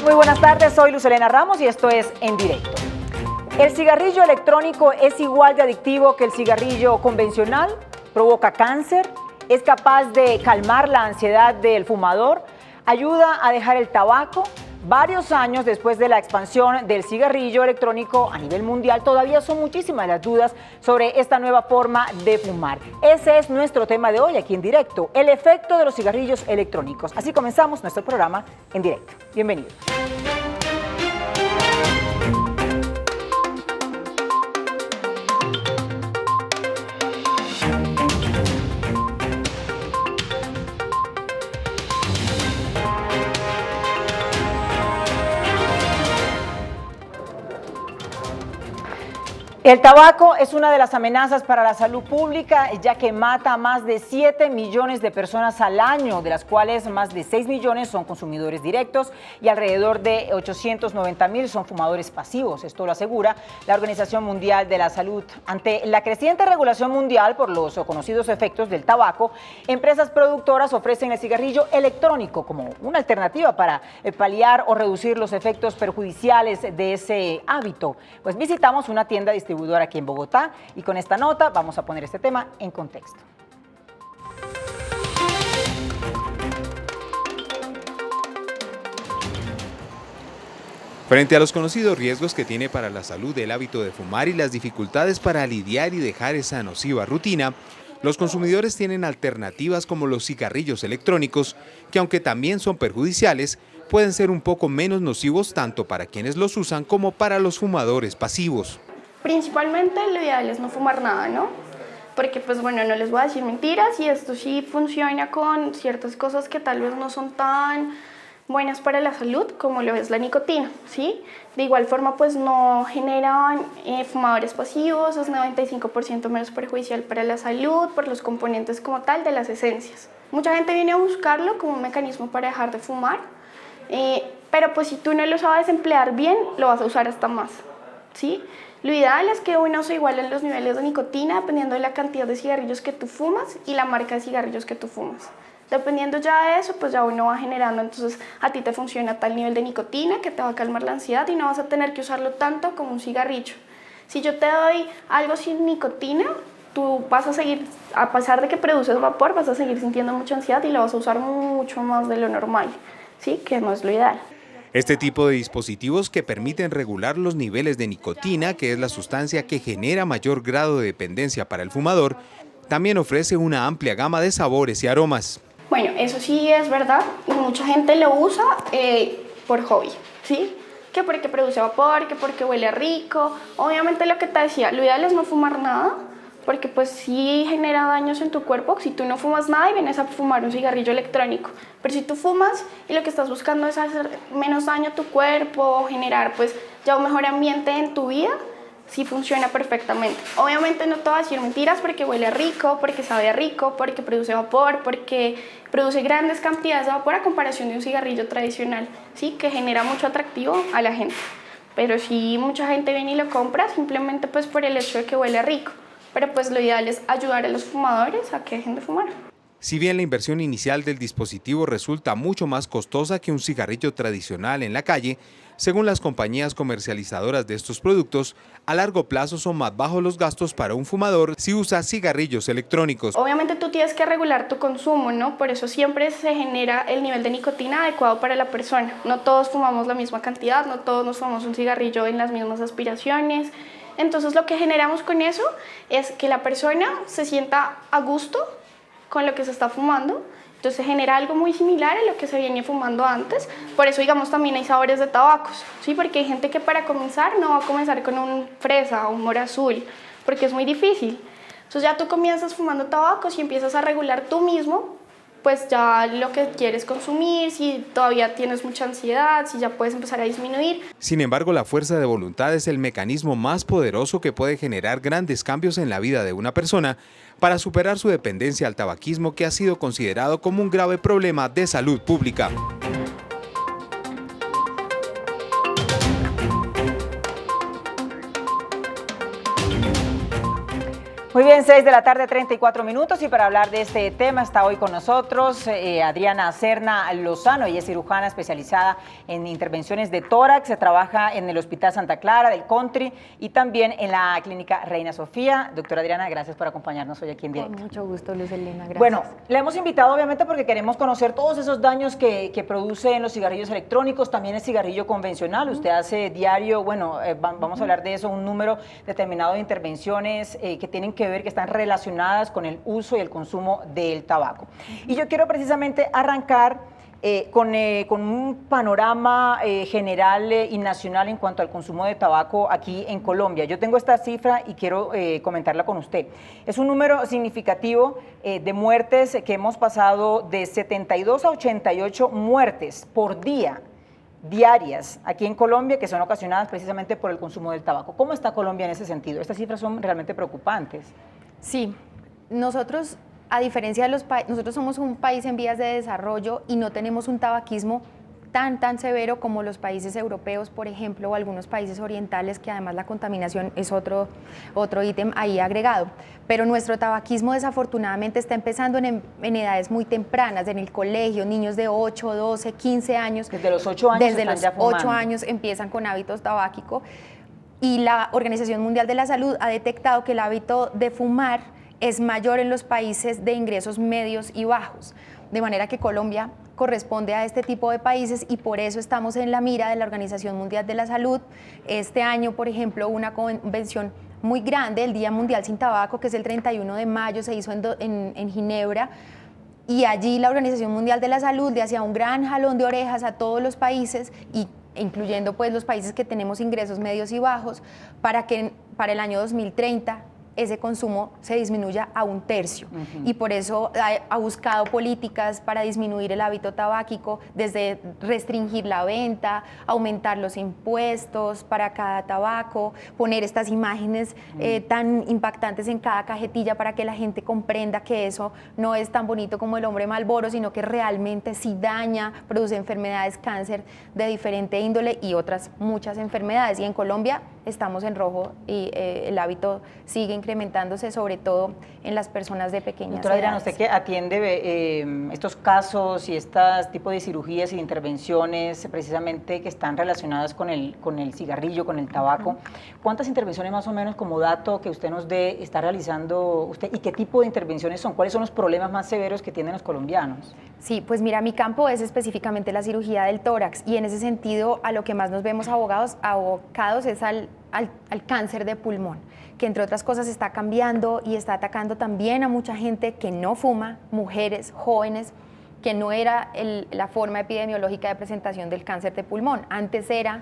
Muy buenas tardes, soy Luz Helena Ramos y esto es En Directo. ¿El cigarrillo electrónico es igual de adictivo que el cigarrillo convencional? ¿Provoca cáncer? ¿Es capaz de calmar la ansiedad del fumador? ¿Ayuda a dejar el tabaco? Varios años después de la expansión del cigarrillo electrónico a nivel mundial, todavía son muchísimas las dudas sobre esta nueva forma de fumar. Ese es nuestro tema de hoy aquí en Directo, el efecto de los cigarrillos electrónicos. Así comenzamos nuestro programa En Directo. Bienvenidos. El tabaco es una de las amenazas para la salud pública, ya que mata a más de 7 millones de personas al año, de las cuales más de 6 millones son consumidores directos y alrededor de 890,000 son fumadores pasivos. Esto lo asegura la Organización Mundial de la Salud. Ante la creciente regulación mundial por los conocidos efectos del tabaco, empresas productoras ofrecen el cigarrillo electrónico como una alternativa para paliar o reducir los efectos perjudiciales de ese hábito. Pues visitamos una tienda distribuidora aquí en Bogotá y con esta nota vamos a poner este tema en contexto. Frente a los conocidos riesgos que tiene para la salud el hábito de fumar y las dificultades para lidiar y dejar esa nociva rutina, los consumidores tienen alternativas como los cigarrillos electrónicos, que aunque también son perjudiciales, pueden ser un poco menos nocivos tanto para quienes los usan como para los fumadores pasivos. Principalmente lo ideal es no fumar nada, ¿no? Porque pues bueno, no les voy a decir mentiras y esto sí funciona con ciertas cosas que tal vez no son tan buenas para la salud como lo es la nicotina, ¿sí? De igual forma pues no generan fumadores pasivos, es 95% menos perjudicial para la salud por los componentes como tal de las esencias. Mucha gente viene a buscarlo como un mecanismo para dejar de fumar, pero pues si tú no lo sabes emplear bien, lo vas a usar hasta más, ¿sí? Lo ideal es que uno se igualen los niveles de nicotina dependiendo de la cantidad de cigarrillos que tú fumas y la marca de cigarrillos que tú fumas. Dependiendo ya de eso, pues ya uno va generando, entonces a ti te funciona tal nivel de nicotina que te va a calmar la ansiedad y no vas a tener que usarlo tanto como un cigarrillo. Si yo te doy algo sin nicotina, tú vas a seguir, a pesar de que produces vapor, vas a seguir sintiendo mucha ansiedad y lo vas a usar mucho más de lo normal, ¿sí? Que no es lo ideal. Este tipo de dispositivos que permiten regular los niveles de nicotina, que es la sustancia que genera mayor grado de dependencia para el fumador, también ofrece una amplia gama de sabores y aromas. Bueno, eso sí es verdad, mucha gente lo usa por hobby, ¿sí? Que porque produce vapor, que porque huele rico. Obviamente lo que te decía, lo ideal es no fumar nada, porque pues sí genera daños en tu cuerpo si tú no fumas nada y vienes a fumar un cigarrillo electrónico. Pero si tú fumas y lo que estás buscando es hacer menos daño a tu cuerpo, generar pues ya un mejor ambiente en tu vida, sí funciona perfectamente. Obviamente no te voy a decir mentiras porque huele rico, porque sabe rico, porque produce vapor, porque produce grandes cantidades de vapor a comparación de un cigarrillo tradicional, ¿sí? Que genera mucho atractivo a la gente. Pero sí mucha gente viene y lo compra simplemente pues por el hecho de que huele rico. Pero pues lo ideal es ayudar a los fumadores a que dejen de fumar. Si bien la inversión inicial del dispositivo resulta mucho más costosa que un cigarrillo tradicional en la calle, según las compañías comercializadoras de estos productos, a largo plazo son más bajos los gastos para un fumador si usa cigarrillos electrónicos. Obviamente tú tienes que regular tu consumo, ¿no? Por eso siempre se genera el nivel de nicotina adecuado para la persona. No todos fumamos la misma cantidad, no todos nos fumamos un cigarrillo en las mismas aspiraciones. Entonces lo que generamos con eso es que la persona se sienta a gusto con lo que se está fumando, entonces se genera algo muy similar a lo que se viene fumando antes. Por eso digamos también hay sabores de tabacos, ¿sí? Porque hay gente que para comenzar no va a comenzar con un fresa o un mora azul, porque es muy difícil. Entonces ya tú comienzas fumando tabacos y empiezas a regular tú mismo pues ya lo que quieres consumir, si todavía tienes mucha ansiedad, si ya puedes empezar a disminuir. Sin embargo, la fuerza de voluntad es el mecanismo más poderoso que puede generar grandes cambios en la vida de una persona para superar su dependencia al tabaquismo, que ha sido considerado como un grave problema de salud pública. Muy bien, 6 de la tarde, 34 minutos, y para hablar de este tema está hoy con nosotros Adriana Serna Lozano. Ella es cirujana especializada en intervenciones de tórax, se trabaja en el Hospital Santa Clara del Country y también en la Clínica Reina Sofía. Doctora Adriana, gracias por acompañarnos hoy aquí en directo. Con mucho gusto, Luz Elena, gracias. Bueno, le hemos invitado obviamente porque queremos conocer todos esos daños que producen los cigarrillos electrónicos, también el cigarrillo convencional. Usted hace diario, bueno, vamos a hablar de eso, un número determinado de intervenciones que tienen que ver, que están relacionadas con el uso y el consumo del tabaco. Y yo quiero precisamente arrancar con un panorama general y nacional en cuanto al consumo de tabaco aquí en Colombia. Yo tengo esta cifra y quiero comentarla con usted. Es un número significativo de muertes que hemos pasado de 72 a 88 muertes por día, diarias, aquí en Colombia, que son ocasionadas precisamente por el consumo del tabaco. ¿Cómo está Colombia en ese sentido? Estas cifras son realmente preocupantes. Sí, nosotros, a diferencia de los países, nosotros somos un país en vías de desarrollo y no tenemos un tabaquismo tan severo como los países europeos, por ejemplo, o algunos países orientales, que además la contaminación es otro ítem ahí agregado. Pero nuestro tabaquismo desafortunadamente está empezando en edades muy tempranas, en el colegio, niños de 8, 12, 15 años. Desde los 8 años Desde los 8 años empiezan con hábitos tabáquicos. Y la Organización Mundial de la Salud ha detectado que el hábito de fumar es mayor en los países de ingresos medios y bajos, de manera que Colombia corresponde a este tipo de países y por eso estamos en la mira de la Organización Mundial de la Salud. Este año, por ejemplo, una convención muy grande, el Día Mundial Sin Tabaco, que es el 31 de mayo, se hizo en Ginebra, y allí la Organización Mundial de la Salud le hacía un gran jalón de orejas a todos los países, incluyendo pues los países que tenemos ingresos medios y bajos, para que para el año 2030 ese consumo se disminuya a 1/3. Y por eso ha buscado políticas para disminuir el hábito tabáquico, desde restringir la venta, aumentar los impuestos para cada tabaco, poner estas imágenes tan impactantes en cada cajetilla para que la gente comprenda que eso no es tan bonito como el hombre Marlboro, sino que realmente sí daña, produce enfermedades, cáncer de diferente índole y otras muchas enfermedades. Y en Colombia estamos en rojo y el hábito sigue incrementándose, sobre todo en las personas de pequeñas Doctora Adriana, edades. usted que atiende estos casos y estos tipos de cirugías y de intervenciones precisamente que están relacionadas con el cigarrillo, con el tabaco, ¿cuántas intervenciones más o menos, como dato que usted nos dé, está realizando usted y qué tipo de intervenciones son? ¿Cuáles son los problemas más severos que tienen los colombianos? Sí, pues mira, mi campo es específicamente la cirugía del tórax y en ese sentido a lo que más nos vemos abocados es al cáncer de pulmón, que entre otras cosas está cambiando y está atacando también a mucha gente que no fuma, mujeres, jóvenes, que no era la forma epidemiológica de presentación del cáncer de pulmón. Antes era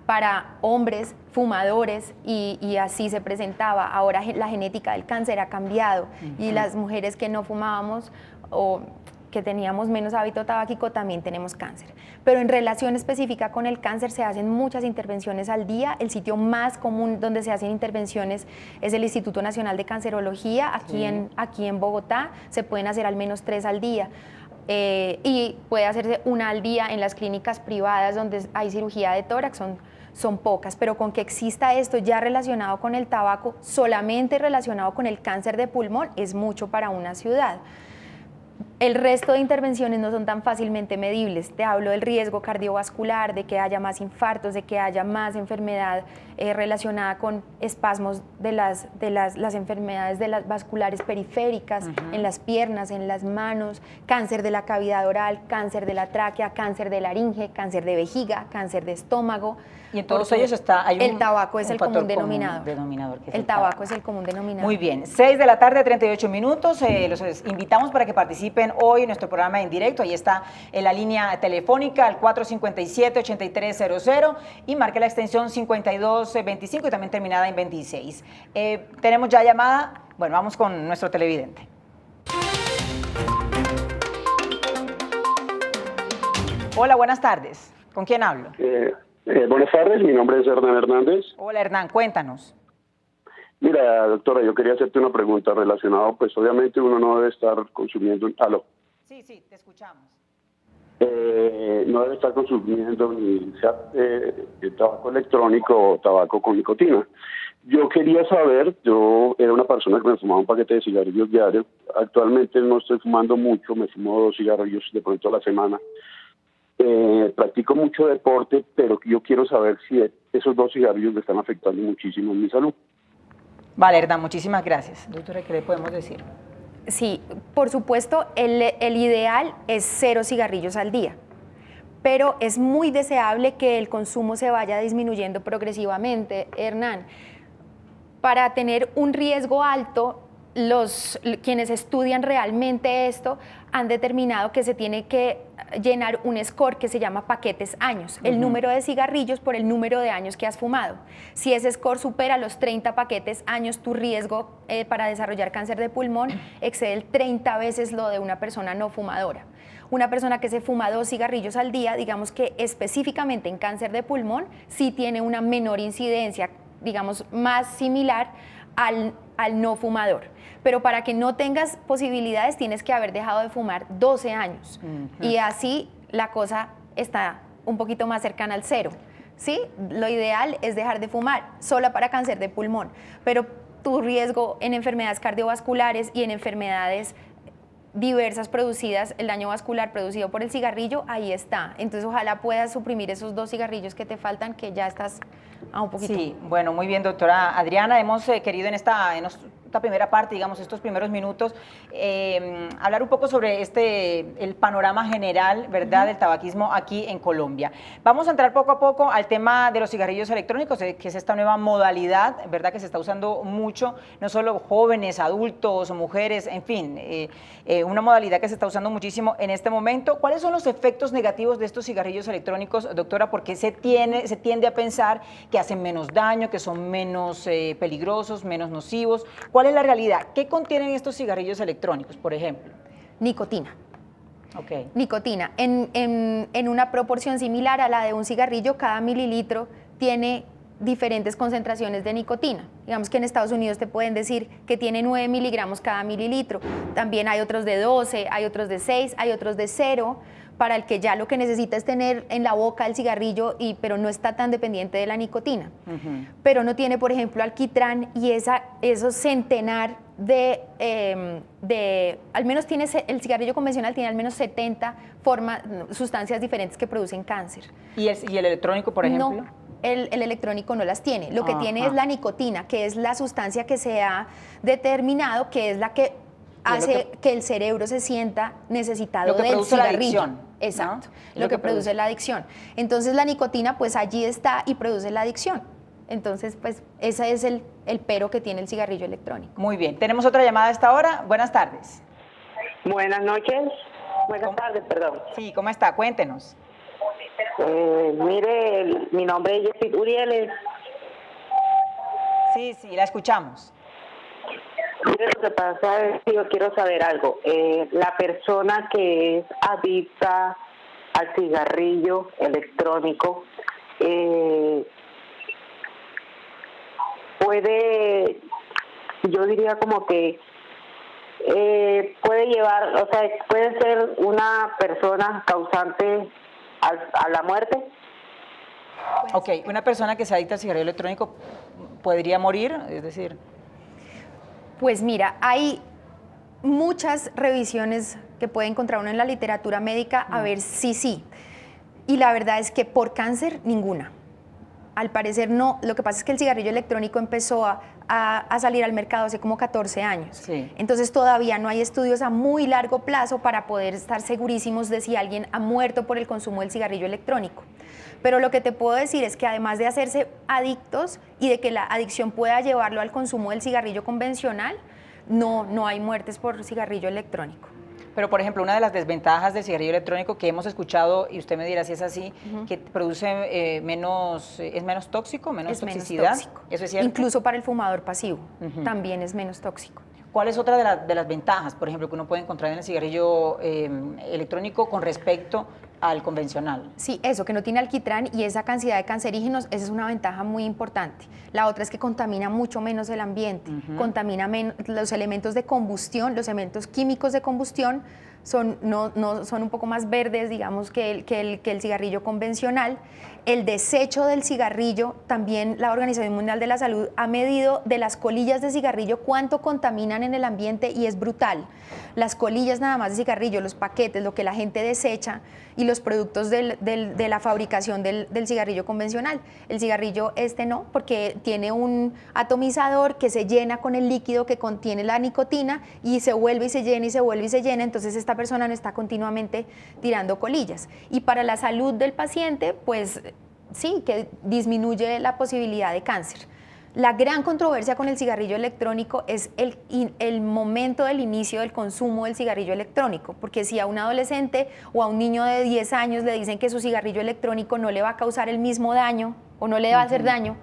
para hombres fumadores y así se presentaba. Ahora la genética del cáncer ha cambiado y las mujeres que no fumábamos o que teníamos menos hábito tabáquico también tenemos cáncer. Pero en relación específica con el cáncer se hacen muchas intervenciones al día. El sitio más común donde se hacen intervenciones es el Instituto Nacional de Cancerología, aquí en Bogotá. Se pueden hacer al menos 3 al día. Y puede hacerse 1 al día en las clínicas privadas donde hay cirugía de tórax, son pocas, pero con que exista esto ya relacionado con el tabaco, solamente relacionado con el cáncer de pulmón, es mucho para una ciudad. El resto de intervenciones no son tan fácilmente medibles. Te hablo del riesgo cardiovascular, de que haya más infartos, de que haya más enfermedad relacionada con espasmos de las enfermedades de las vasculares periféricas, en las piernas, en las manos, cáncer de la cavidad oral, cáncer de la tráquea, cáncer de laringe, cáncer de vejiga, cáncer de estómago. Y en todos ellos el tabaco es el común denominador. El tabaco es el común denominador. Muy bien, 6 de la tarde, 38 minutos. Los invitamos para que participen hoy en nuestro programa en directo. Ahí está en la línea telefónica al 457-8300 y marque la extensión 5225 y también terminada en 26. Tenemos ya llamada. Bueno, vamos con nuestro televidente. Hola, buenas tardes. ¿Con quién hablo? Buenas tardes, mi nombre es Hernán Hernández. Hola, Hernán, cuéntanos. Mira, doctora, yo quería hacerte una pregunta relacionada, pues obviamente uno no debe estar consumiendo... ¿Aló? Sí, te escuchamos. No debe estar consumiendo ni sea tabaco electrónico o tabaco con nicotina. Yo quería saber, yo era una persona que me fumaba un paquete de cigarrillos diario. Actualmente no estoy fumando mucho, me fumo 2 cigarrillos de pronto a la semana. Practico mucho deporte, pero yo quiero saber si esos 2 cigarrillos me están afectando muchísimo en mi salud. Vale, Hernán, muchísimas gracias. Doctora, ¿qué le podemos decir? Sí, por supuesto, el ideal es 0 cigarrillos al día, pero es muy deseable que el consumo se vaya disminuyendo progresivamente, Hernán. Para tener un riesgo alto, quienes estudian realmente esto han determinado que se tiene que llenar un score que se llama paquetes años, el número de cigarrillos por el número de años que has fumado. Si ese score supera los 30 paquetes años, tu riesgo para desarrollar cáncer de pulmón excede el 30 veces lo de una persona no fumadora. Una persona que se fuma 2 cigarrillos al día, digamos que específicamente en cáncer de pulmón, sí tiene una menor incidencia, digamos, más similar al no fumador. Pero para que no tengas posibilidades tienes que haber dejado de fumar 12 años. Y así la cosa está un poquito más cercana al 0. ¿Sí? Lo ideal es dejar de fumar, solo para cáncer de pulmón. Pero tu riesgo en enfermedades cardiovasculares y en enfermedades diversas producidas, el daño vascular producido por el cigarrillo, ahí está. Entonces ojalá puedas suprimir esos 2 cigarrillos que te faltan, que ya estás a un poquito. Sí, bueno, muy bien, doctora Adriana. Hemos querido en esta primera parte, digamos, estos primeros minutos, hablar un poco sobre el panorama general, ¿verdad?, del tabaquismo aquí en Colombia. Vamos a entrar poco a poco al tema de los cigarrillos electrónicos, que es esta nueva modalidad, ¿verdad?, que se está usando mucho, no solo jóvenes, adultos, mujeres, en fin, una modalidad que se está usando muchísimo en este momento. ¿Cuáles son los efectos negativos de estos cigarrillos electrónicos, doctora? Porque se tiende a pensar que hacen menos daño, que son menos peligrosos, menos nocivos. ¿Cuál es la realidad? ¿Qué contienen estos cigarrillos electrónicos, por ejemplo? Nicotina. Okay. Nicotina, en una proporción similar a la de un cigarrillo, cada mililitro tiene diferentes concentraciones de nicotina. Digamos que en Estados Unidos te pueden decir que tiene 9 miligramos cada mililitro. También hay otros de 12, hay otros de 6, hay otros de 0, para el que ya lo que necesita es tener en la boca el cigarrillo, pero no está tan dependiente de la nicotina. Pero no tiene, por ejemplo, alquitrán y esos centenar al menos el cigarrillo convencional tiene al menos 70 sustancias diferentes que producen cáncer. ¿Y el electrónico, por ejemplo? No, el electrónico no las tiene. Lo que tiene es la nicotina, que es la sustancia que se ha determinado que es la que hace que el cerebro se sienta necesitado del cigarrillo. Exacto, ¿no? Lo que produce la adicción. Entonces la nicotina pues allí está y produce la adicción. Entonces pues ese es el pero que tiene el cigarrillo electrónico. Muy bien, tenemos otra llamada a esta hora. Buenas tardes. Buenas noches. Buenas tardes, perdón. Sí, ¿cómo está? Cuéntenos. Mire, mi nombre es Jessy Urieles. Sí, la escuchamos. Mire, lo que pasa es que yo quiero saber algo. La persona que es adicta al cigarrillo electrónico puede, yo diría como que puede llevar, o sea, puede ser una persona causante a la muerte. Ok, una persona que se adicta al cigarrillo electrónico podría morir, es decir. Pues mira, hay muchas revisiones que puede encontrar uno en la literatura médica a ver si sí. Y la verdad es que por cáncer, ninguna. Al parecer no. Lo que pasa es que el cigarrillo electrónico empezó a salir al mercado hace como 14 años. Sí. Entonces todavía no hay estudios a muy largo plazo para poder estar segurísimos de si alguien ha muerto por el consumo del cigarrillo electrónico. Pero lo que te puedo decir es que además de hacerse adictos y de que la adicción pueda llevarlo al consumo del cigarrillo convencional, no hay muertes por cigarrillo electrónico. Pero, por ejemplo, una de las desventajas del cigarrillo electrónico que hemos escuchado, y usted me dirá si es así, que produce es menos tóxico, menos toxicidad. Menos tóxico. ¿Eso es cierto? Incluso para el fumador pasivo, también es menos tóxico. ¿Cuál es otra de las ventajas, por ejemplo, que uno puede encontrar en el cigarrillo electrónico con respecto al convencional? Sí, eso, que no tiene alquitrán y esa cantidad de cancerígenos, esa es una ventaja muy importante. La otra es que contamina mucho menos el ambiente, contamina menos los elementos de combustión, los elementos químicos de combustión no son un poco más verdes, digamos, que el cigarrillo convencional. El desecho del cigarrillo, también la Organización Mundial de la Salud ha medido de las colillas de cigarrillo cuánto contaminan en el ambiente y es brutal. Las colillas nada más de cigarrillo, los paquetes, lo que la gente desecha y los productos de la fabricación del cigarrillo convencional. El cigarrillo no, porque tiene un atomizador que se llena con el líquido que contiene la nicotina y se vuelve y se llena y se vuelve y se llena, entonces esta persona no está continuamente tirando colillas. Y para la salud del paciente, pues sí, que disminuye la posibilidad de cáncer. La gran controversia con el cigarrillo electrónico es el momento del inicio del consumo del cigarrillo electrónico, porque si a un adolescente o a un niño de 10 años le dicen que su cigarrillo electrónico no le va a causar el mismo daño o no le va a hacer daño,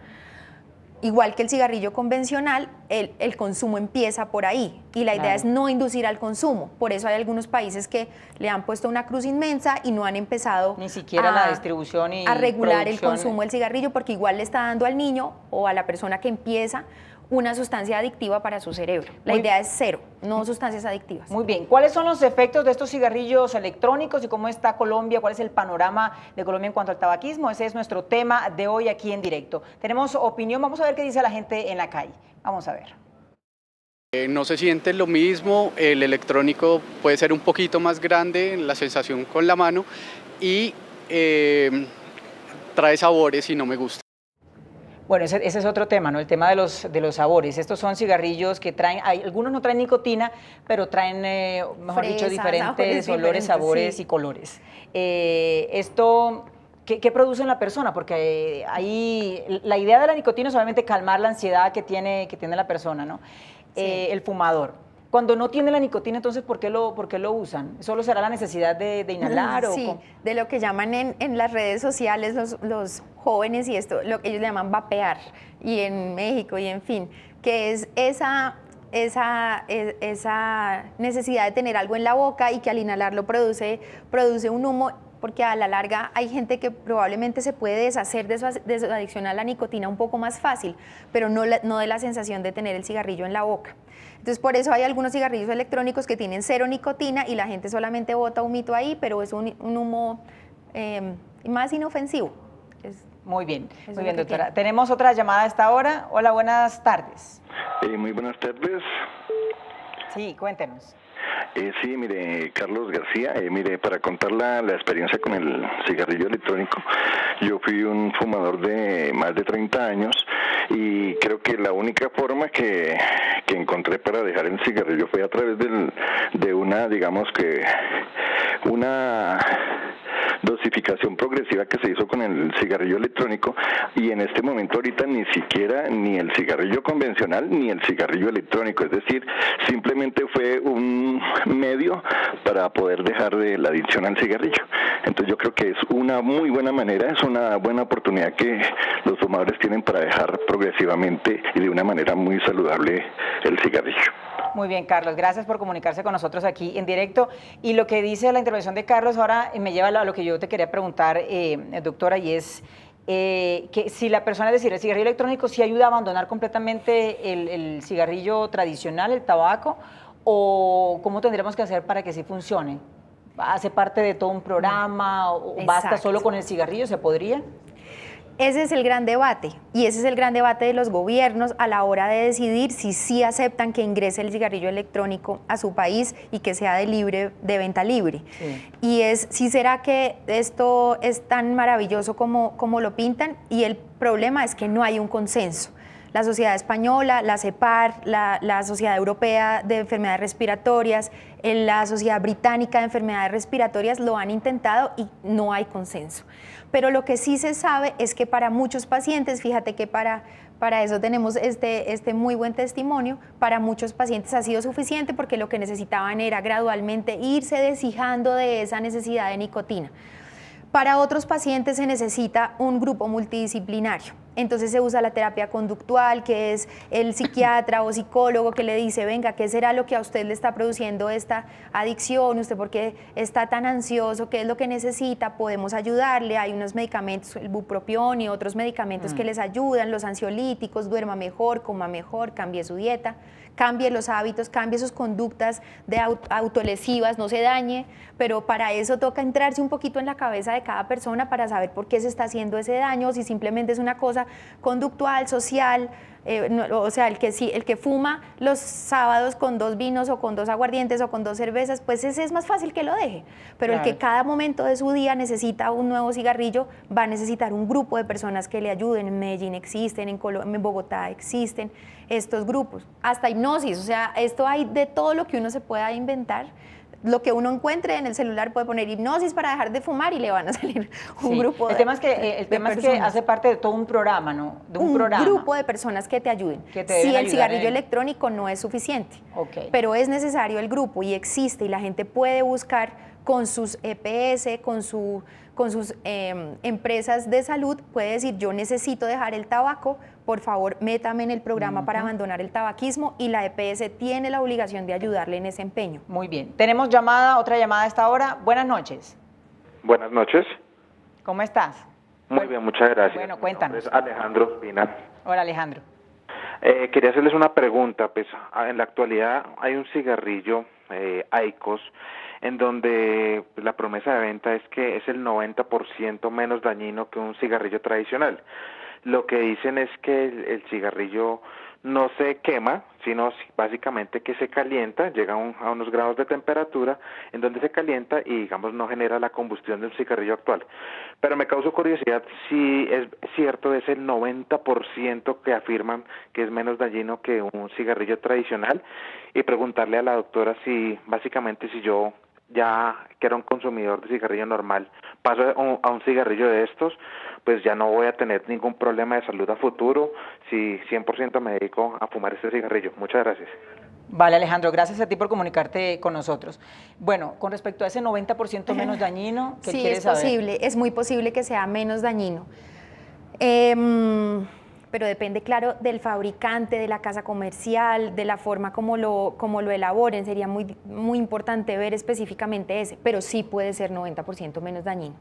igual que el cigarrillo convencional, el consumo empieza por ahí y la idea es no inducir al consumo. Por eso hay algunos países que le han puesto una cruz inmensa y no han empezado ni siquiera la distribución y a regular producción. el consumo del cigarrillo, porque igual le está dando al niño o a la persona que empieza una sustancia adictiva para su cerebro. La idea es cero, no sustancias adictivas. Muy bien. ¿Cuáles son los efectos de estos cigarrillos electrónicos y cómo está Colombia? ¿Cuál es el panorama de Colombia en cuanto al tabaquismo? Ese es nuestro tema de hoy aquí en directo. Tenemos opinión, vamos a ver qué dice la gente en la calle. Vamos a ver. No se siente lo mismo, el electrónico puede ser un poquito más grande, la sensación con la mano y trae sabores y no me gusta. Bueno, ese es otro tema, ¿no? El tema de los sabores. Estos son cigarrillos que traen, algunos no traen nicotina, pero traen, mejor dicho, diferentes olores, sabores y colores. Esto, ¿qué produce en la persona? Porque ahí la idea de la nicotina es obviamente calmar la ansiedad que tiene la persona, ¿no? Sí. El fumador. Cuando no tiene la nicotina, entonces, ¿por qué lo usan? ¿Solo será la necesidad de inhalar? Sí, o de lo que llaman en las redes sociales los jóvenes y esto, lo que ellos le llaman vapear, y en México y en fin, que es esa necesidad de tener algo en la boca y que al inhalarlo produce un humo, porque a la larga hay gente que probablemente se puede deshacer de su adicción a la nicotina un poco más fácil, pero no de la sensación de tener el cigarrillo en la boca. Entonces, por eso hay algunos cigarrillos electrónicos que tienen cero nicotina y la gente solamente bota humito ahí, pero es un humo más inofensivo. Muy bien, doctora. Tenemos otra llamada a esta hora. Hola, buenas tardes. Muy buenas tardes. Sí, cuéntenos. Sí, mire, Carlos García, mire, para contar la experiencia con el cigarrillo electrónico, yo fui un fumador de más de 30 años y creo que la única forma que encontré para dejar el cigarrillo fue a través de una, digamos que, una dosificación progresiva que se hizo con el cigarrillo electrónico, y en este momento ahorita ni siquiera ni el cigarrillo convencional ni el cigarrillo electrónico, es decir, simplemente fue un medio para poder dejar de la adicción al cigarrillo. Entonces yo creo que es una muy buena manera, es una buena oportunidad que los fumadores tienen para dejar progresivamente y de una manera muy saludable el cigarrillo. Muy bien, Carlos, gracias por comunicarse con nosotros aquí en directo. Y lo que dice la intervención de Carlos ahora me lleva a lo que yo te quería preguntar, doctora, y es que si la persona, es decir, el cigarrillo electrónico sí ayuda a abandonar completamente el cigarrillo tradicional, el tabaco, o cómo tendríamos que hacer para que sí funcione. ¿Hace parte de todo un programa o basta solo con el cigarrillo? ¿Se podría? Ese es el gran debate, y ese es el gran debate de los gobiernos a la hora de decidir si sí aceptan que ingrese el cigarrillo electrónico a su país y que sea de venta libre. Sí. Y es si será que esto es tan maravilloso como lo pintan, y el problema es que no hay un consenso. La Sociedad Española, la CEPAR, la Sociedad Europea de Enfermedades Respiratorias, la Sociedad Británica de Enfermedades Respiratorias lo han intentado y no hay consenso. Pero lo que sí se sabe es que para muchos pacientes, fíjate que para eso tenemos este muy buen testimonio, para muchos pacientes ha sido suficiente porque lo que necesitaban era gradualmente irse deshijando de esa necesidad de nicotina. Para otros pacientes se necesita un grupo multidisciplinario. Entonces se usa la terapia conductual, que es el psiquiatra o psicólogo que le dice, venga, ¿qué será lo que a usted le está produciendo esta adicción? ¿Usted por qué está tan ansioso? ¿Qué es lo que necesita? Podemos ayudarle. Hay unos medicamentos, el bupropión y otros medicamentos que les ayudan, los ansiolíticos, duerma mejor, coma mejor, cambie su dieta, cambie los hábitos, cambie sus conductas de autolesivas, no se dañe, pero para eso toca entrarse un poquito en la cabeza de cada persona para saber por qué se está haciendo ese daño, si simplemente es una cosa conductual, social, o sea, el que fuma los sábados con 2 vinos o con 2 aguardientes o con 2 cervezas, pues ese es más fácil que lo deje. Pero Claro. el que cada momento de su día necesita un nuevo cigarrillo, va a necesitar un grupo de personas que le ayuden. En Medellín existen, en Bogotá existen estos grupos. Hasta hipnosis, o sea, esto hay de todo lo que uno se pueda inventar. Lo que uno encuentre en el celular, puede poner hipnosis para dejar de fumar y le van a salir un Sí. grupo El tema es que personas. hace parte de todo un programa, ¿no? De un un programa. grupo de personas que te ayuden. Que te Si deben el ayudar cigarrillo en- electrónico no es suficiente, Ok. pero es necesario el grupo y existe y la gente puede buscar con sus EPS, con sus empresas de salud, puede decir yo necesito dejar el tabaco, por favor métame en el programa para abandonar el tabaquismo y la EPS tiene la obligación de ayudarle en ese empeño. Muy bien. Tenemos otra llamada a esta hora. Buenas noches. Buenas noches. ¿Cómo estás? Muy bien, muchas gracias. Bueno, cuéntanos. Mi nombre es Alejandro Espina. Hola, Alejandro. Quería hacerles una pregunta. Pues en la actualidad hay un cigarrillo IQOS en donde la promesa de venta es que es el 90% menos dañino que un cigarrillo tradicional. Lo que dicen es que el cigarrillo no se quema, sino básicamente que se calienta, llega a unos grados de temperatura en donde se calienta y digamos no genera la combustión de un cigarrillo actual. Pero me causó curiosidad si es cierto ese 90% que afirman que es menos dañino que un cigarrillo tradicional y preguntarle a la doctora si básicamente si yo ya que era un consumidor de cigarrillo normal, paso a un cigarrillo de estos, pues ya no voy a tener ningún problema de salud a futuro si 100% me dedico a fumar este cigarrillo. Muchas gracias. Vale, Alejandro, gracias a ti por comunicarte con nosotros. Bueno, con respecto a ese 90% menos dañino, ¿qué Sí, quieres es saber? posible, es muy posible que sea menos dañino. Pero depende, claro, del fabricante, de la casa comercial, de la forma como lo elaboren. Sería muy importante ver específicamente ese, pero sí puede ser 90% menos dañino.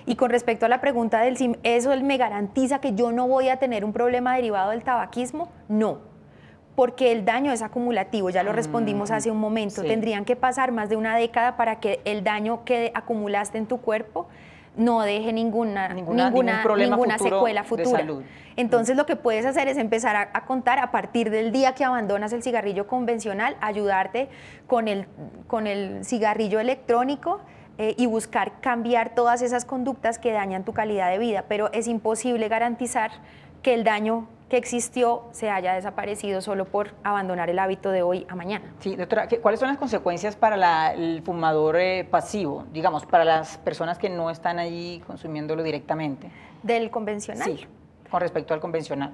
Y con respecto a la pregunta del SIM, ¿eso me garantiza que yo no voy a tener un problema derivado del tabaquismo? No, porque el daño es acumulativo, ya lo respondimos hace un momento. Sí. Tendrían que pasar más de una década para que el daño que acumulaste en tu cuerpo no deje ninguna problema secuela de futura. salud. Entonces lo que puedes hacer es empezar a contar a partir del día que abandonas el cigarrillo convencional, ayudarte con el cigarrillo electrónico y buscar cambiar todas esas conductas que dañan tu calidad de vida, pero es imposible garantizar que el daño que existió se haya desaparecido solo por abandonar el hábito de hoy a mañana. Sí, doctora, ¿cuáles son las consecuencias para el fumador pasivo, digamos, para las personas que no están ahí consumiéndolo directamente? ¿Del convencional? Sí, con respecto al convencional.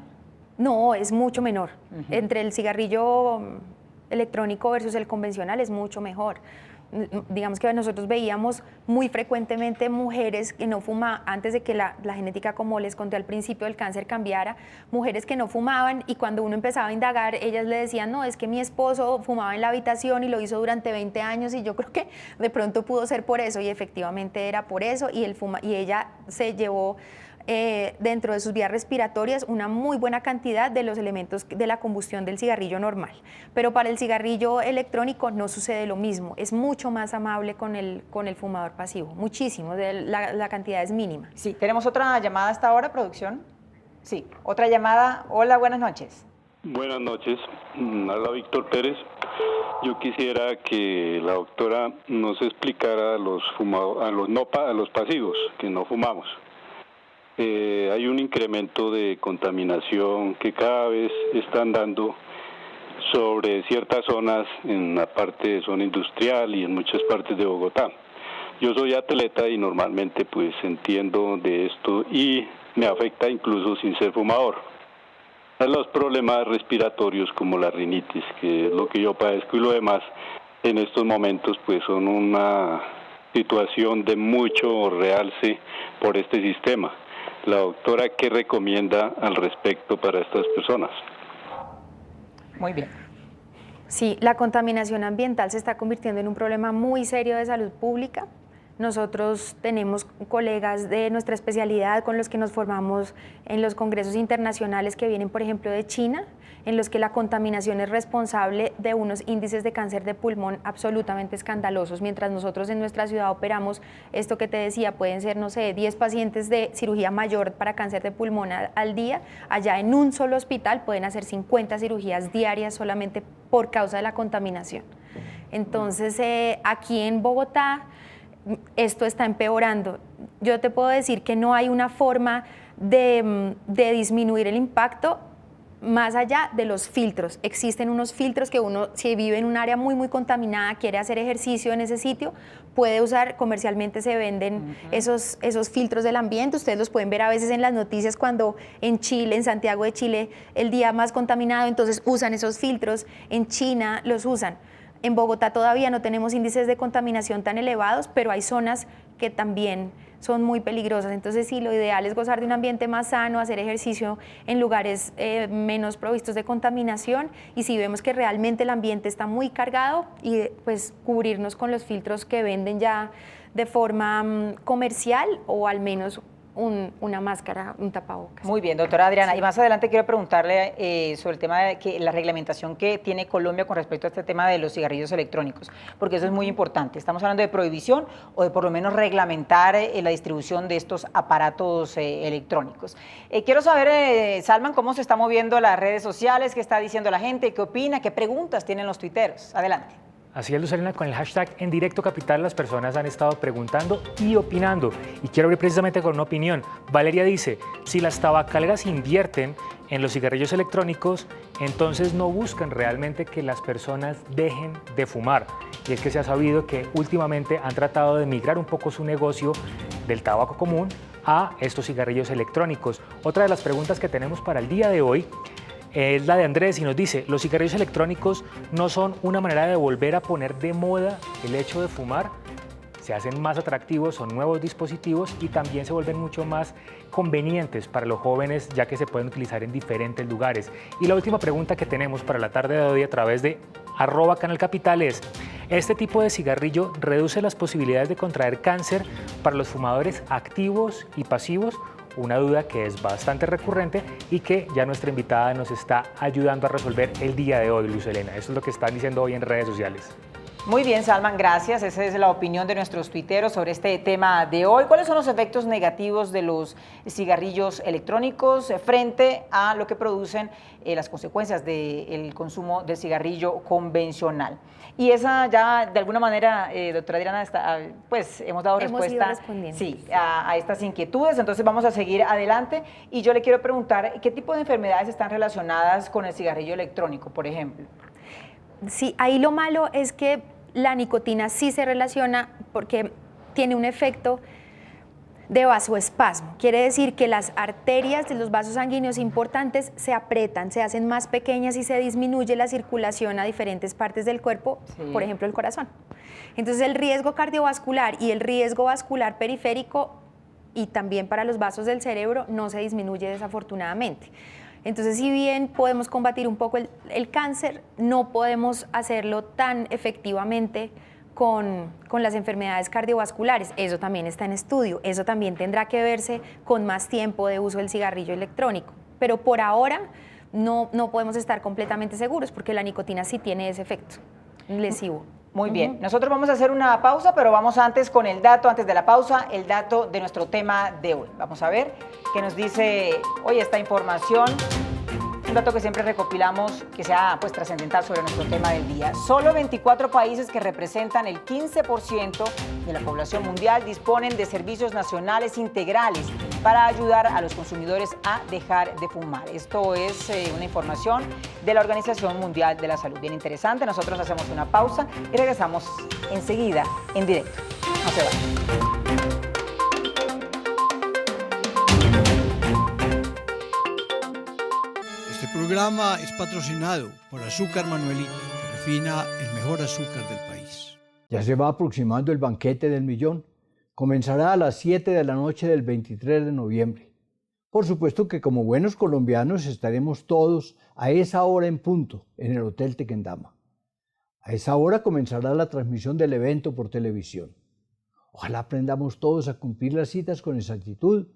No, es mucho menor. Entre el cigarrillo electrónico versus el convencional es mucho mejor. Digamos que nosotros veíamos muy frecuentemente mujeres que no fumaban, antes de que la genética, como les conté al principio, del cáncer cambiara, mujeres que no fumaban y cuando uno empezaba a indagar, ellas le decían, no, es que mi esposo fumaba en la habitación y lo hizo durante 20 años y yo creo que de pronto pudo ser por eso y efectivamente era por eso y ella se llevó dentro de sus vías respiratorias una muy buena cantidad de los elementos de la combustión del cigarrillo normal. Pero para el cigarrillo electrónico no sucede lo mismo, es mucho más amable con el fumador pasivo, muchísimo, la cantidad es mínima. Sí, ¿tenemos otra llamada hasta ahora, producción? Sí, otra llamada. Hola, buenas noches. Buenas noches, habla Víctor Pérez. Yo quisiera que la doctora nos explicara a los pasivos, que no fumamos. Hay un incremento de contaminación que cada vez están dando sobre ciertas zonas en la parte de zona industrial y en muchas partes de Bogotá. Yo soy atleta y normalmente pues entiendo de esto y me afecta incluso sin ser fumador. Los problemas respiratorios como la rinitis, que es lo que yo padezco y lo demás, en estos momentos pues son una situación de mucho realce por este sistema. La doctora, ¿qué recomienda al respecto para estas personas? Muy bien. Sí, la contaminación ambiental se está convirtiendo en un problema muy serio de salud pública. Nosotros tenemos colegas de nuestra especialidad con los que nos formamos en los congresos internacionales que vienen, por ejemplo, de China, en los que la contaminación es responsable de unos índices de cáncer de pulmón absolutamente escandalosos. Mientras nosotros en nuestra ciudad operamos esto que te decía, pueden ser, no sé, 10 pacientes de cirugía mayor para cáncer de pulmón al día, allá en un solo hospital pueden hacer 50 cirugías diarias solamente por causa de la contaminación. Entonces, aquí en Bogotá, esto está empeorando. Yo te puedo decir que no hay una forma de disminuir el impacto más allá de los filtros. Existen unos filtros que uno, si vive en un área muy contaminada, quiere hacer ejercicio en ese sitio, puede usar, comercialmente se venden esos filtros del ambiente. Ustedes los pueden ver a veces en las noticias cuando en Chile, en Santiago de Chile, el día más contaminado, entonces usan esos filtros, en China los usan. En Bogotá todavía no tenemos índices de contaminación tan elevados, pero hay zonas que también son muy peligrosas. Entonces sí, lo ideal es gozar de un ambiente más sano, hacer ejercicio en lugares menos provistos de contaminación, y si vemos que realmente el ambiente está muy cargado, y pues cubrirnos con los filtros que venden ya de forma comercial, o al menos una máscara, un tapabocas. Muy bien, doctora Adriana. Sí. Y más adelante quiero preguntarle sobre el tema de la reglamentación que tiene Colombia con respecto a este tema de los cigarrillos electrónicos, porque eso es muy importante. Estamos hablando de prohibición o de por lo menos reglamentar la distribución de estos aparatos electrónicos. Quiero saber, Salman, cómo se está moviendo las redes sociales, qué está diciendo la gente, qué opina, qué preguntas tienen los tuiteros. Adelante. Así es, Lucelena, con el hashtag En Directo Capital las personas han estado preguntando y opinando. Y quiero abrir precisamente con una opinión. Valeria dice, si las tabacaleras invierten en los cigarrillos electrónicos, entonces no buscan realmente que las personas dejen de fumar. Y es que se ha sabido que últimamente han tratado de migrar un poco su negocio del tabaco común a estos cigarrillos electrónicos. Otra de las preguntas que tenemos para el día de hoy es la de Andrés, y nos dice, los cigarrillos electrónicos no son una manera de volver a poner de moda el hecho de fumar, se hacen más atractivos, son nuevos dispositivos y también se vuelven mucho más convenientes para los jóvenes, ya que se pueden utilizar en diferentes lugares. Y la última pregunta que tenemos para la tarde de hoy a través de @canalcapital es, ¿este tipo de cigarrillo reduce las posibilidades de contraer cáncer para los fumadores activos y pasivos? Una duda que es bastante recurrente y que ya nuestra invitada nos está ayudando a resolver el día de hoy, Luz Helena. Eso es lo que están diciendo hoy en redes sociales. Muy bien, Salman, gracias. Esa es la opinión de nuestros tuiteros sobre este tema de hoy. ¿Cuáles son los efectos negativos de los cigarrillos electrónicos frente a lo que producen las consecuencias del consumo del cigarrillo convencional? Y esa ya, de alguna manera, doctora Adriana, pues hemos dado respuesta a estas inquietudes. Entonces vamos a seguir adelante y yo le quiero preguntar, ¿qué tipo de enfermedades están relacionadas con el cigarrillo electrónico, por ejemplo? Sí, ahí lo malo es que la nicotina sí se relaciona porque tiene un efecto de vasoespasmo. Quiere decir que las arterias de los vasos sanguíneos importantes se apretan, se hacen más pequeñas y se disminuye la circulación a diferentes partes del cuerpo, por ejemplo el corazón. Entonces el riesgo cardiovascular y el riesgo vascular periférico y también para los vasos del cerebro no se disminuye desafortunadamente. Entonces, si bien podemos combatir un poco el cáncer, no podemos hacerlo tan efectivamente con las enfermedades cardiovasculares. Eso también está en estudio, eso también tendrá que verse con más tiempo de uso del cigarrillo electrónico. Pero por ahora no podemos estar completamente seguros porque la nicotina sí tiene ese efecto lesivo. Muy bien, nosotros vamos a hacer una pausa, pero vamos antes con el dato, antes de la pausa, el dato de nuestro tema de hoy. Vamos a ver qué nos dice hoy esta información, un dato que siempre recopilamos que sea pues trascendental sobre nuestro tema del día. Solo 24 países que representan el 15% de la población mundial disponen de servicios nacionales integrales para ayudar a los consumidores a dejar de fumar. Esto es una información de la Organización Mundial de la Salud. Bien interesante, nosotros hacemos una pausa y regresamos enseguida en directo. No se vayan. Este programa es patrocinado por Azúcar Manuelita, que refina el mejor azúcar del país. Ya se va aproximando el banquete del millón. Comenzará a las 7 de la noche del 23 de noviembre. Por supuesto que como buenos colombianos estaremos todos a esa hora en punto en el Hotel Tequendama. A esa hora comenzará la transmisión del evento por televisión. Ojalá aprendamos todos a cumplir las citas con exactitud,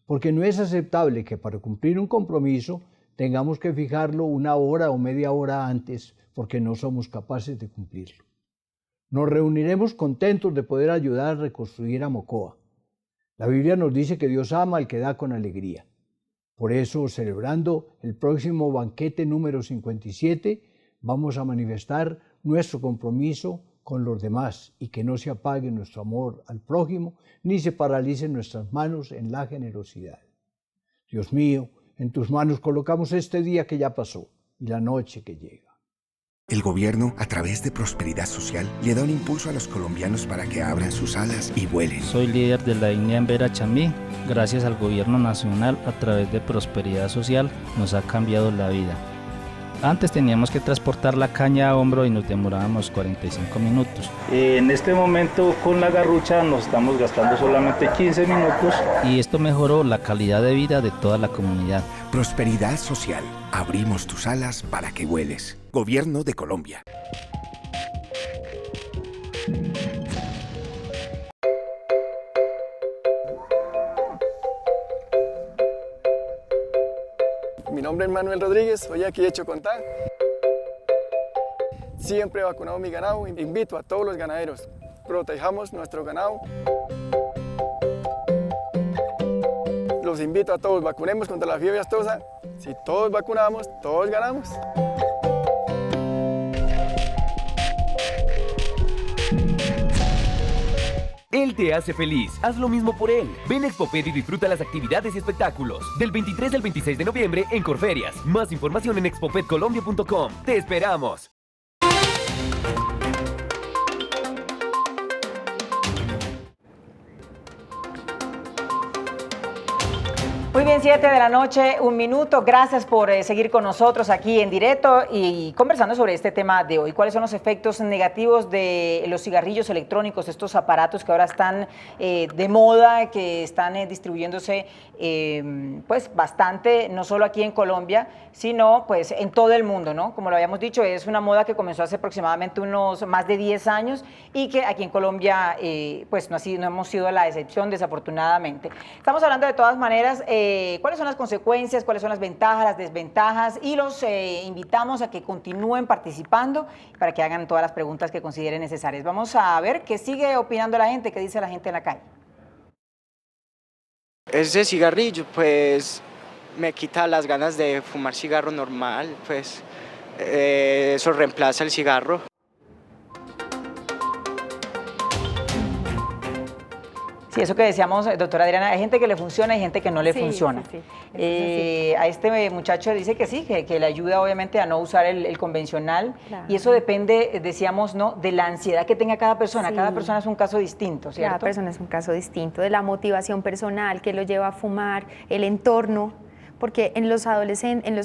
porque no es aceptable que para cumplir un compromiso tengamos que fijarlo 1 hora o media hora antes, porque no somos capaces de cumplirlo. Nos reuniremos contentos de poder ayudar a reconstruir a Mocoa. La Biblia nos dice que Dios ama al que da con alegría. Por eso, celebrando el próximo banquete número 57, vamos a manifestar nuestro compromiso con los demás y que no se apague nuestro amor al prójimo ni se paralicen nuestras manos en la generosidad. Dios mío, en tus manos colocamos este día que ya pasó y la noche que llega. El gobierno, a través de Prosperidad Social, le da un impulso a los colombianos para que abran sus alas y vuelen. Soy líder de la etnia Embera Chamí. Gracias al gobierno nacional, a través de Prosperidad Social, nos ha cambiado la vida. Antes teníamos que transportar la caña a hombro y nos demorábamos 45 minutos. En este momento con la garrucha nos estamos gastando solamente 15 minutos. Y esto mejoró la calidad de vida de toda la comunidad. Prosperidad Social. Abrimos tus alas para que vueles. Gobierno de Colombia. Mi nombre es Manuel Rodríguez, soy aquí de Chocontá. Siempre he vacunado mi ganado. Invito a todos los ganaderos, protejamos nuestro ganado. Los invito a todos, vacunemos contra la fiebre aftosa. Si todos vacunamos, todos ganamos. Él te hace feliz, haz lo mismo por él. Ven a Expoped y disfruta las actividades y espectáculos. Del 23 al 26 de noviembre en Corferias. Más información en expopedcolombia.com. ¡Te esperamos! Muy bien, 7 de la noche, 1 minuto. Gracias por seguir con nosotros aquí en directo y conversando sobre este tema de hoy. ¿Cuáles son los efectos negativos de los cigarrillos electrónicos, estos aparatos que ahora están de moda, que están distribuyéndose pues bastante, no solo aquí en Colombia, sino pues en todo el mundo, ¿no? Como lo habíamos dicho, es una moda que comenzó hace aproximadamente unos más de 10 años y que aquí en Colombia pues no hemos sido la excepción, desafortunadamente. Estamos hablando de todas maneras cuáles son las consecuencias, cuáles son las ventajas, las desventajas, y los invitamos a que continúen participando para que hagan todas las preguntas que consideren necesarias. Vamos a ver qué sigue opinando la gente, qué dice la gente en la calle. Ese cigarrillo, pues, me quita las ganas de fumar cigarro normal, pues, eso reemplaza el cigarro. Sí, eso que decíamos, doctora Adriana, hay gente que le funciona y gente que no le funciona. Sí. A este muchacho dice que sí, que le ayuda obviamente a no usar el convencional, claro. Y eso depende, decíamos, ¿no?, de la ansiedad que tenga cada persona. Sí. Cada persona es un caso distinto, ¿cierto? Cada persona es un caso distinto, de la motivación personal que lo lleva a fumar, el entorno. Porque en los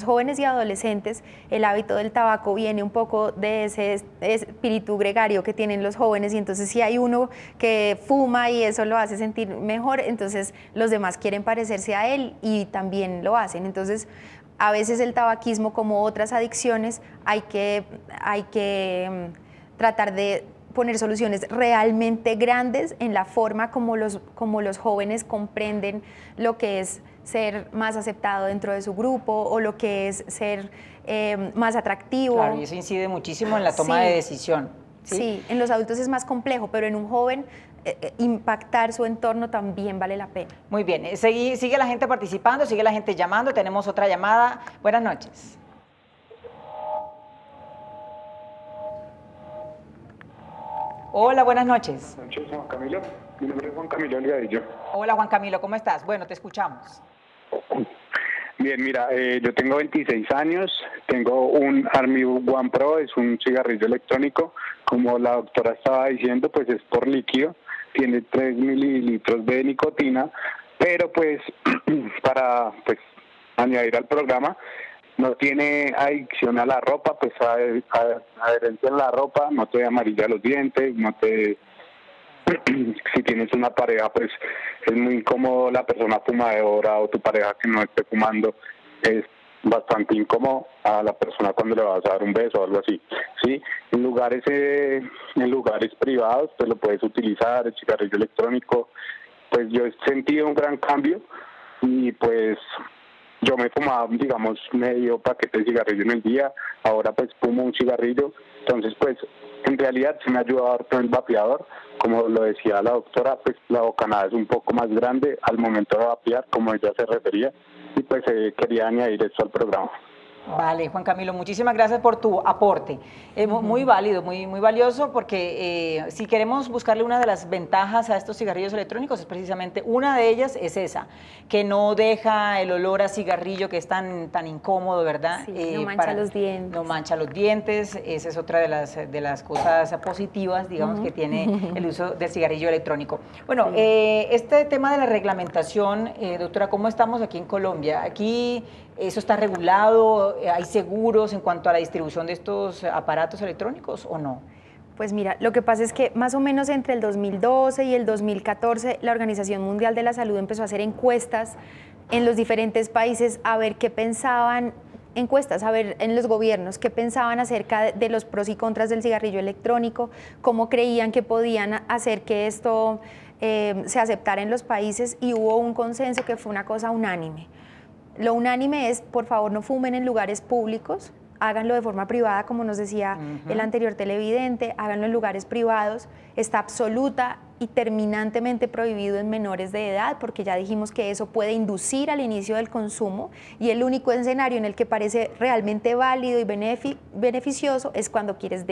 jóvenes y adolescentes el hábito del tabaco viene un poco de ese espíritu gregario que tienen los jóvenes, y entonces si hay uno que fuma y eso lo hace sentir mejor, entonces los demás quieren parecerse a él y también lo hacen. Entonces a veces el tabaquismo, como otras adicciones, hay que tratar de poner soluciones realmente grandes en la forma como los jóvenes comprenden lo que es ser más aceptado dentro de su grupo o lo que es ser más atractivo. Claro, y eso incide muchísimo en la toma de decisión. Sí, en los adultos es más complejo, pero en un joven impactar su entorno también vale la pena. Muy bien, sigue la gente participando, sigue la gente llamando, tenemos otra llamada. Buenas noches. Hola, buenas noches. Buenas noches, Juan Camilo. Mi nombre es Juan Camilo Delgadillo. Hola, Juan Camilo, ¿cómo estás? Bueno, te escuchamos. Bien, mira, yo tengo 26 años, tengo un Army One Pro, es un cigarrillo electrónico. Como la doctora estaba diciendo, pues es por líquido, tiene 3 mililitros de nicotina, pero pues para pues añadir al programa, no tiene adicción a la ropa, pues adherencia en la ropa, no te amarilla los dientes, no te... Si tienes una pareja, pues es muy incómodo la persona fumadora o tu pareja que no esté fumando, es bastante incómodo a la persona cuando le vas a dar un beso o algo así, ¿sí? En lugares privados pues lo puedes utilizar, el cigarrillo electrónico. Pues yo he sentido un gran cambio y pues yo me fumaba, digamos, medio paquete de cigarrillo en el día, ahora pues fumo un cigarrillo, entonces pues en realidad se me ha ayudado harto el vapeador, como lo decía la doctora, pues la bocanada es un poco más grande al momento de vapear, como ella se refería, y pues quería añadir esto al programa. Vale, Juan Camilo, muchísimas gracias por tu aporte. Muy válido, muy valioso, porque si queremos buscarle una de las ventajas a estos cigarrillos electrónicos, es precisamente una de ellas es esa, que no deja el olor a cigarrillo que es tan incómodo, ¿verdad? Sí, no mancha los dientes. No mancha los dientes, esa es otra de las cosas positivas, digamos, que tiene el uso del cigarrillo electrónico. Bueno, este tema de la reglamentación, doctora, ¿cómo estamos aquí en Colombia? Aquí ¿eso está regulado? ¿Hay seguros en cuanto a la distribución de estos aparatos electrónicos o no? Pues mira, lo que pasa es que más o menos entre el 2012 y el 2014 la Organización Mundial de la Salud empezó a hacer encuestas en los diferentes países a ver qué pensaban, a ver en los gobiernos qué pensaban acerca de los pros y contras del cigarrillo electrónico, cómo creían que podían hacer que esto se aceptara en los países, y hubo un consenso que fue una cosa unánime. Lo unánime es, por favor, no fumen en lugares públicos, háganlo de forma privada, como nos decía el anterior televidente, háganlo en lugares privados. Está absoluta y terminantemente prohibido en menores de edad, porque ya dijimos que eso puede inducir al inicio del consumo, y el único escenario en el que parece realmente válido y beneficioso es cuando quieres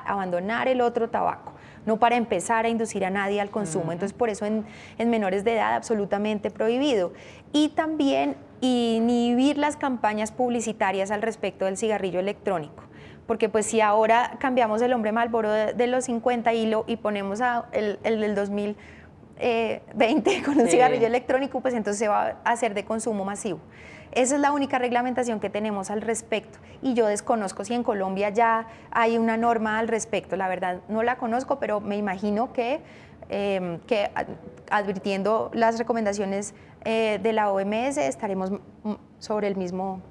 abandonar el otro tabaco, no para empezar a inducir a nadie al consumo. Entonces, por eso en menores de edad absolutamente prohibido. Y también inhibir las campañas publicitarias al respecto del cigarrillo electrónico, porque pues si ahora cambiamos el hombre Marlboro de los 50 y ponemos el del 2020 con un cigarrillo electrónico, pues entonces se va a hacer de consumo masivo. Esa es la única reglamentación que tenemos al respecto, y yo desconozco si en Colombia ya hay una norma al respecto. La verdad no la conozco, pero me imagino que advirtiendo las recomendaciones de la OMS estaremos sobre el mismo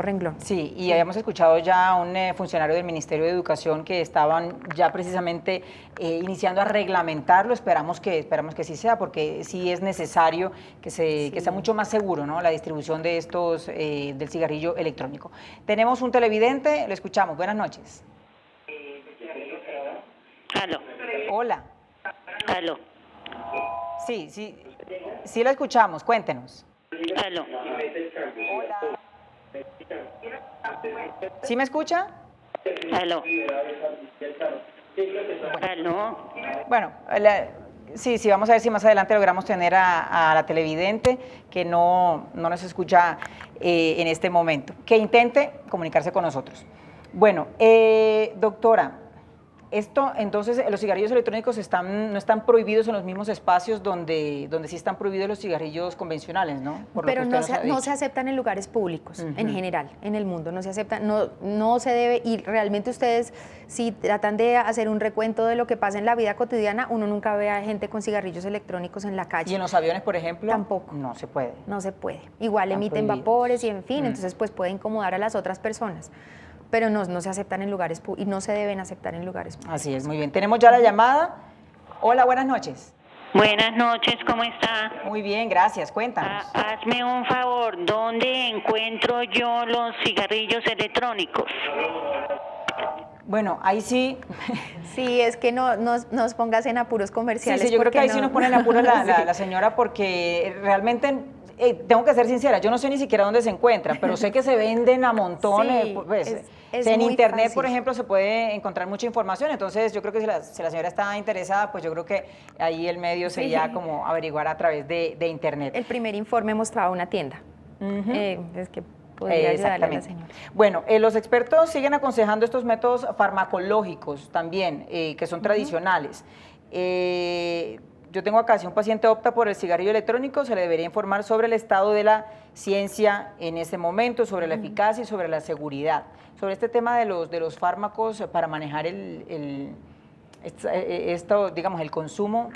renglón. Sí, y habíamos escuchado ya a un funcionario del Ministerio de Educación que estaban ya precisamente iniciando a reglamentarlo. Esperamos que sí sea, porque sí es necesario que sea mucho más seguro, ¿no?, la distribución de estos del cigarrillo electrónico. Tenemos un televidente, lo escuchamos. Buenas noches. Aló. Hola. Aló. Sí la escuchamos, cuéntenos. Aló. Hola. ¿Sí me escucha? Aló. Aló. Bueno, sí, vamos a ver si más adelante logramos tener a la televidente que no nos escucha en este momento, que intente comunicarse con nosotros. Bueno, doctora, esto, entonces, los cigarrillos electrónicos no están prohibidos en los mismos espacios donde sí están prohibidos los cigarrillos convencionales, ¿no? Pero no se aceptan en lugares públicos, en general, en el mundo, no se aceptan, no se debe, y realmente ustedes, si tratan de hacer un recuento de lo que pasa en la vida cotidiana, uno nunca ve a gente con cigarrillos electrónicos en la calle. ¿Y en los aviones, por ejemplo? Tampoco. No se puede. No se puede. Igual emiten vapores y en fin, entonces pues puede incomodar a las otras personas. Pero no se aceptan en lugares públicos y no se deben aceptar en lugares públicos. Así es, muy bien. Tenemos ya la llamada. Hola, buenas noches. Buenas noches, ¿cómo está? Muy bien, gracias. Cuéntanos. Hazme un favor, ¿dónde encuentro yo los cigarrillos electrónicos? Bueno, ahí sí. Sí, es que no nos pongas en apuros comerciales. Sí, yo creo que ahí sí nos pone en apuros la señora, porque realmente... tengo que ser sincera, yo no sé ni siquiera dónde se encuentran, pero sé que se venden a montones. Sí, pues, es en muy internet, fácil. por ejemplo, se puede encontrar mucha información. Entonces, yo creo que si la señora está interesada, pues yo creo que ahí el medio sería como averiguar a través de internet. El primer informe mostraba una tienda. Es que podría ayudarle a la señora. Bueno, los expertos siguen aconsejando estos métodos farmacológicos también, que son tradicionales. Yo tengo acá, si un paciente opta por el cigarrillo electrónico, se le debería informar sobre el estado de la ciencia en ese momento, sobre la eficacia y sobre la seguridad. Sobre este tema de los fármacos para manejar el consumo,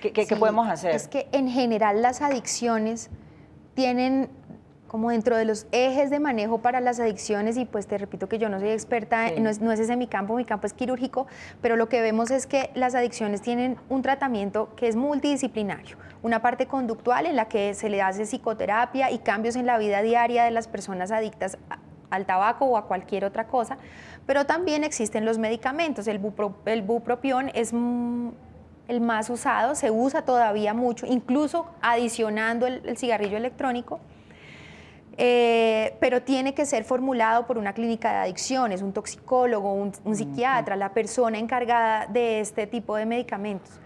¿qué podemos hacer? Es que en general las adicciones tienen como dentro de los ejes de manejo para las adicciones, y pues te repito que yo no soy experta, Sí. no es ese mi campo es quirúrgico, pero lo que vemos es que las adicciones tienen un tratamiento que es multidisciplinario, una parte conductual en la que se le hace psicoterapia y cambios en la vida diaria de las personas adictas al tabaco o a cualquier otra cosa, pero también existen los medicamentos. El bupropión es el más usado, se usa todavía mucho, incluso adicionando el cigarrillo electrónico, pero tiene que ser formulado por una clínica de adicciones, un toxicólogo, un psiquiatra, la persona encargada de este tipo de medicamentos.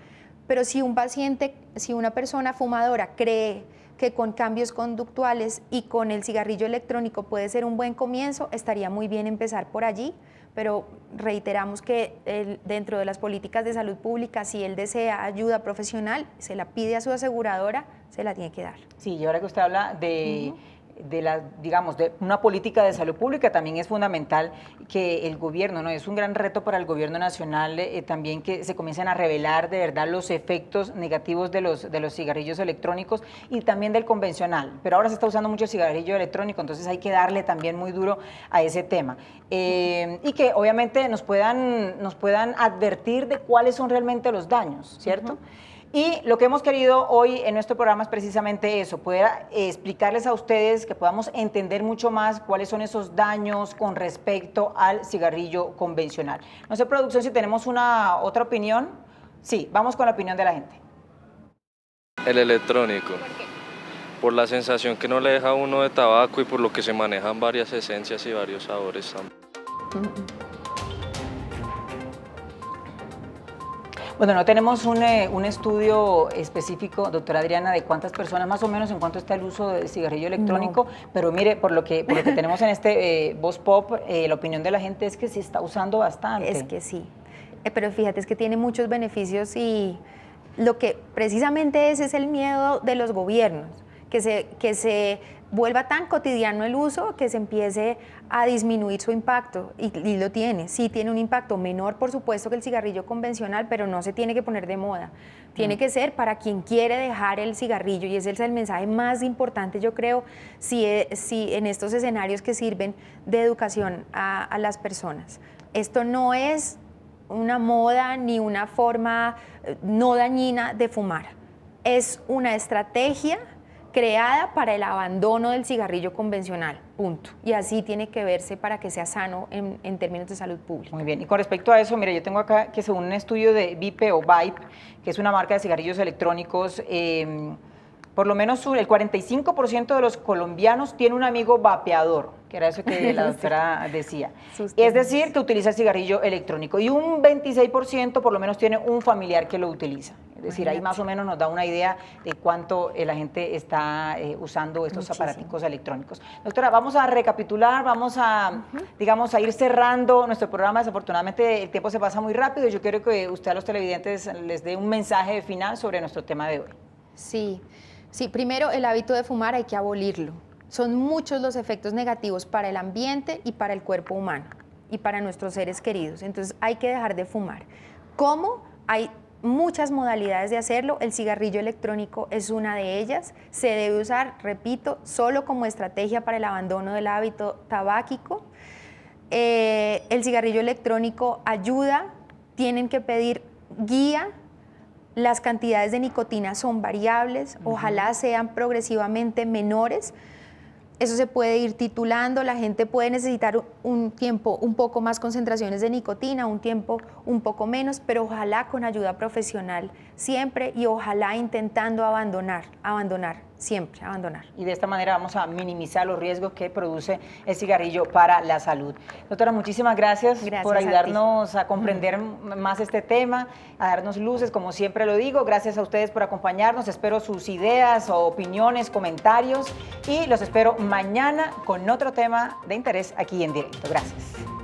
Pero si una persona fumadora cree que con cambios conductuales y con el cigarrillo electrónico puede ser un buen comienzo, estaría muy bien empezar por allí, pero reiteramos que dentro de las políticas de salud pública, si él desea ayuda profesional, se la pide a su aseguradora, se la tiene que dar. Sí, y ahora que usted habla de una política de salud pública, también es fundamental que el gobierno, ¿no? Es un gran reto para el gobierno nacional también que se comiencen a revelar de verdad los efectos negativos de los cigarrillos electrónicos y también del convencional. Pero ahora se está usando mucho el cigarrillo electrónico, entonces hay que darle también muy duro a ese tema. Y que obviamente nos puedan advertir de cuáles son realmente los daños, ¿cierto? Y lo que hemos querido hoy en nuestro programa es precisamente eso, poder explicarles a ustedes, que podamos entender mucho más cuáles son esos daños con respecto al cigarrillo convencional. No sé, producción, si tenemos otra opinión. Sí, vamos con la opinión de la gente. El electrónico. Por la sensación que no le deja a uno de tabaco y por lo que se manejan varias esencias y varios sabores también. Bueno, no tenemos un estudio específico, doctora Adriana, de cuántas personas, más o menos, en cuánto está el uso del cigarrillo electrónico, pero mire, por lo que tenemos en este Voz Pop, la opinión de la gente es que se está usando bastante. Es que sí, pero fíjate, es que tiene muchos beneficios y lo que precisamente es el miedo de los gobiernos, que se vuelva tan cotidiano el uso que se empiece a disminuir su impacto, y lo tiene, sí tiene un impacto menor, por supuesto, que el cigarrillo convencional, pero no se tiene que poner de moda, tiene que ser para quien quiere dejar el cigarrillo, y ese es el mensaje más importante, yo creo, si en estos escenarios que sirven de educación a las personas. Esto no es una moda ni una forma no dañina de fumar, es una estrategia creada para el abandono del cigarrillo convencional, punto. Y así tiene que verse para que sea sano en términos de salud pública. Muy bien, y con respecto a eso, mira, yo tengo acá que según un estudio de Vipe o Vipe, que es una marca de cigarrillos electrónicos, por lo menos el 45% de los colombianos tiene un amigo vapeador, que era eso que la doctora decía. Es decir, que utiliza el cigarrillo electrónico, y un 26% por lo menos tiene un familiar que lo utiliza. Es decir, ahí más o menos nos da una idea de cuánto la gente está usando estos aparaticos electrónicos. Doctora, vamos a recapitular, vamos a, digamos, a ir cerrando nuestro programa. Desafortunadamente el tiempo se pasa muy rápido y yo quiero que usted a los televidentes les dé un mensaje final sobre nuestro tema de hoy. Sí, primero el hábito de fumar hay que abolirlo. Son muchos los efectos negativos para el ambiente y para el cuerpo humano y para nuestros seres queridos. Entonces hay que dejar de fumar. ¿Cómo? Hay muchas modalidades de hacerlo, el cigarrillo electrónico es una de ellas, se debe usar, repito, solo como estrategia para el abandono del hábito tabáquico. El cigarrillo electrónico ayuda, tienen que pedir guía, las cantidades de nicotina son variables, ojalá sean progresivamente menores. Eso se puede ir titulando, la gente puede necesitar un tiempo un poco más concentraciones de nicotina, un tiempo un poco menos, pero ojalá con ayuda profesional siempre, y ojalá intentando abandonar, siempre abandonar. Y de esta manera vamos a minimizar los riesgos que produce el cigarrillo para la salud. Doctora, muchísimas gracias por ayudarnos a comprender más este tema, a darnos luces, como siempre lo digo. Gracias a ustedes por acompañarnos. Espero sus ideas o opiniones, comentarios, y los espero mañana con otro tema de interés aquí en directo. Gracias.